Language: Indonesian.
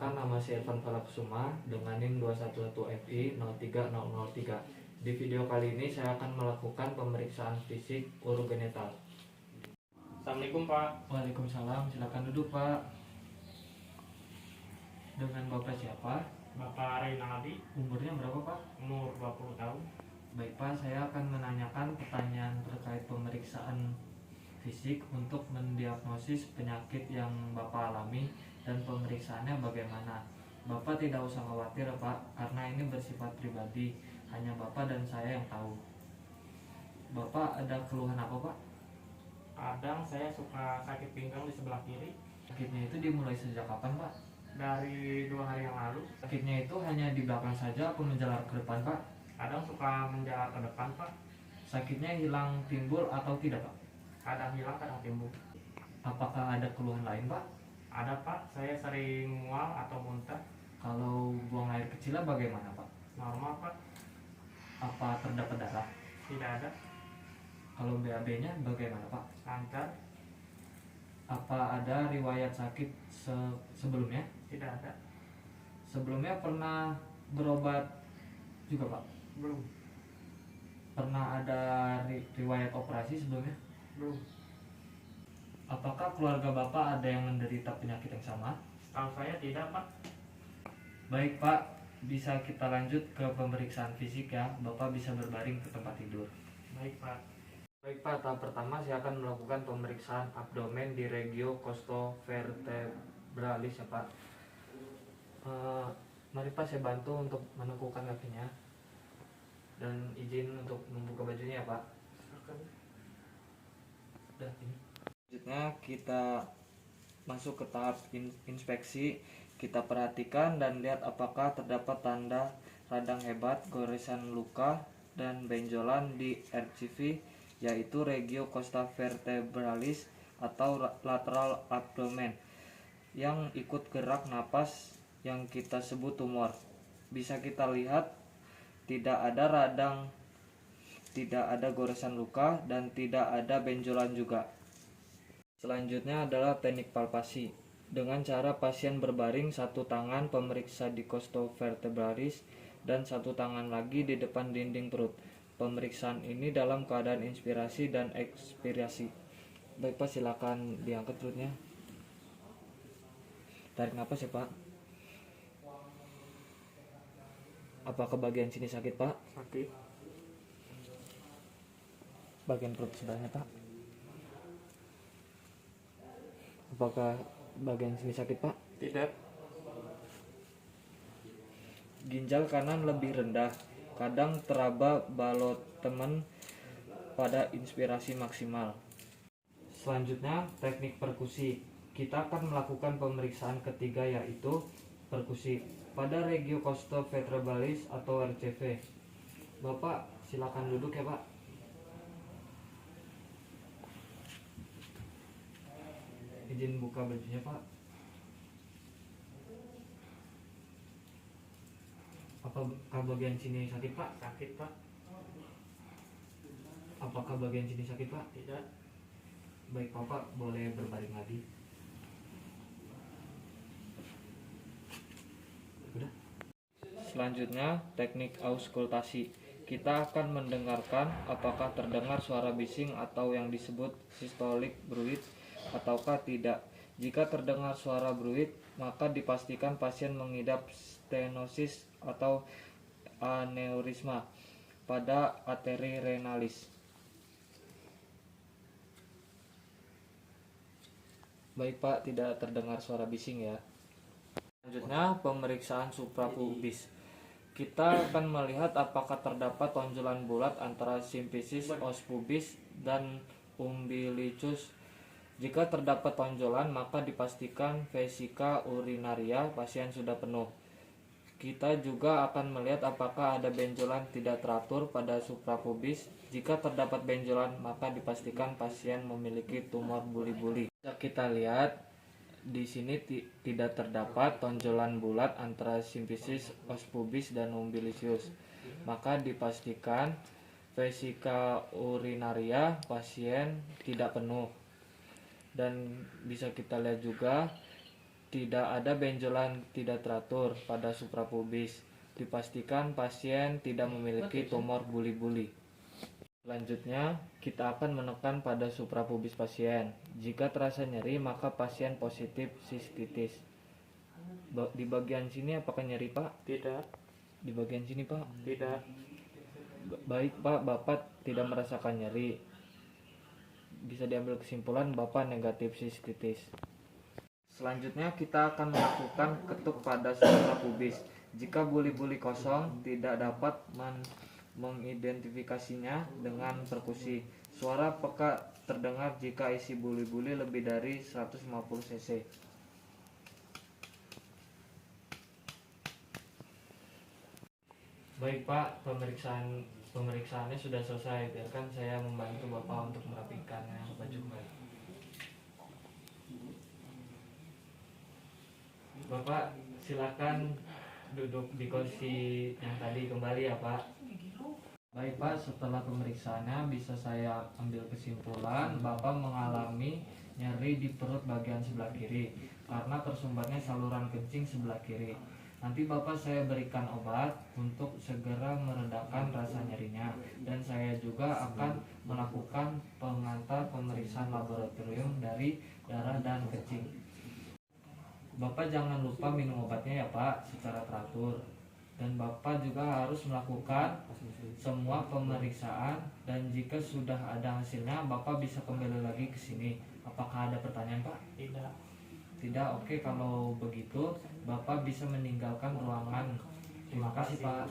Perkenalkan, nama saya Irfan Falakusuma dengan NIM 211FI03003. Di video kali ini saya akan melakukan pemeriksaan fisik urogenital. Assalamualaikum Pak. Waalaikumsalam, silakan duduk Pak. Dengan Bapak siapa? Bapak Reynaldi, Umurnya berapa Pak? umur 20 tahun. Baik Pak, saya akan menanyakan pertanyaan terkait pemeriksaan fisik untuk mendiagnosis penyakit yang Bapak alami dan pemeriksaannya bagaimana. Bapak tidak usah khawatir Pak, karena ini bersifat pribadi, hanya Bapak dan saya yang tahu. Bapak ada keluhan apa Pak? Kadang saya suka sakit pinggang di sebelah kiri. Sakitnya itu dimulai sejak kapan Pak? Dari 2 hari yang lalu. Sakitnya itu hanya di belakang saja atau menjalar ke depan Pak? Kadang suka menjalar ke depan Pak. Sakitnya hilang timbul atau tidak Pak? Kadang hilang, kadang timbul. Apakah ada keluhan lain Pak? Ada Pak, saya sering mual atau muntah. Kalau buang air kecilnya bagaimana Pak? Normal Pak, Apa terdapat darah? tidak ada. Kalau BAB-nya bagaimana Pak? Lancar, Apa ada riwayat sakit sebelumnya? tidak ada. Sebelumnya pernah berobat juga Pak? Belum, Pernah ada riwayat operasi sebelumnya? belum. Apakah keluarga Bapak ada yang menderita penyakit yang sama? Setahu saya tidak Pak. Baik Pak, bisa kita lanjut ke pemeriksaan fisik ya. Bapak bisa berbaring ke tempat tidur. Baik Pak. Baik Pak, tahap pertama saya akan melakukan pemeriksaan abdomen di regio costovertebralis ya Pak. Mari Pak, saya bantu untuk menekukan kakinya. Dan izin untuk membuka bajunya ya Pak. Udah ini. Selanjutnya kita masuk ke tahap inspeksi. Kita perhatikan dan lihat apakah terdapat tanda radang hebat, goresan luka, dan benjolan di RCV, yaitu regio costovertebralis atau lateral abdomen, yang ikut gerak napas yang kita sebut tumor. Bisa kita lihat tidak ada radang, tidak ada goresan luka, dan tidak ada benjolan juga. Selanjutnya adalah teknik palpasi. Dengan cara pasien berbaring, satu tangan pemeriksa di costovertebralis dan satu tangan lagi di depan dinding perut. Pemeriksaan ini dalam keadaan inspirasi dan ekspirasi. Baik Pak, silakan diangkat perutnya. Tarik napas ya Pak. Apakah bagian sini sakit Pak? Sakit, Bagian perut sebelahnya Pak. Apakah bagian sini sakit Pak? tidak. Ginjal kanan lebih rendah, kadang teraba balot teman pada inspirasi maksimal. Selanjutnya teknik perkusi. Kita akan melakukan pemeriksaan ketiga, yaitu perkusi pada regio costovertebralis atau RCV. Bapak silakan duduk ya Pak. Izin buka bajunya Pak. Apakah bagian sini sakit Pak? Sakit Pak, Apakah bagian sini sakit Pak? tidak. Baik Bapak, boleh berbaring lagi. Udah. Selanjutnya teknik auskultasi. Kita akan mendengarkan apakah terdengar suara bising atau yang disebut systolic bruit ataukah tidak. Jika terdengar suara bruit, maka dipastikan pasien mengidap stenosis atau aneurisma pada arteri renalis. Baik Pak, tidak terdengar suara bising ya. Selanjutnya pemeriksaan suprapubis. Kita akan melihat apakah terdapat tonjolan bulat antara simfisis os pubis dan umbilicus. Jika terdapat tonjolan, maka dipastikan vesika urinaria pasien sudah penuh. Kita juga akan melihat apakah ada benjolan tidak teratur pada suprapubis. Jika terdapat benjolan, maka dipastikan pasien memiliki tumor buli-buli. Kita lihat di sini tidak terdapat tonjolan bulat antara simfisis os pubis dan umbilicus. Maka dipastikan vesika urinaria pasien tidak penuh. Dan bisa kita lihat juga Tidak ada benjolan tidak teratur pada suprapubis. Dipastikan pasien tidak memiliki tumor buli-buli. Selanjutnya, kita akan menekan pada suprapubis pasien. Jika terasa nyeri, maka pasien positif sistitis. Di bagian sini apakah nyeri, Pak? Tidak. Di bagian sini, Pak? Tidak. Baik, Pak, Bapak tidak merasakan nyeri. Bisa diambil kesimpulan Bapak negatif sistitis. Selanjutnya kita akan melakukan ketuk pada suprapubis. Jika buli-buli kosong, tidak dapat mengidentifikasinya dengan perkusi. Suara peka terdengar jika isi buli-buli lebih dari 150 cc. Baik, Pak, pemeriksaannya sudah selesai. Biarkan saya membantu Bapak untuk merapikannya baik. Bapak silakan duduk di kursi yang tadi kembali ya, Pak. Baik, Pak, setelah pemeriksaannya bisa saya ambil kesimpulan Bapak mengalami nyeri di perut bagian sebelah kiri karena tersumbatnya saluran kencing sebelah kiri. Nanti Bapak saya berikan obat untuk segera meredakan rasa nyerinya, dan saya juga akan melakukan pengantar pemeriksaan laboratorium dari darah dan kencing. Bapak jangan lupa minum obatnya ya, Pak, secara teratur. Dan Bapak juga harus melakukan semua pemeriksaan, dan jika sudah ada hasilnya Bapak bisa kembali lagi ke sini. Apakah ada pertanyaan, Pak? Tidak. Tidak. Oke, kalau begitu Bapak bisa meninggalkan ruangan. Terima kasih, Pak.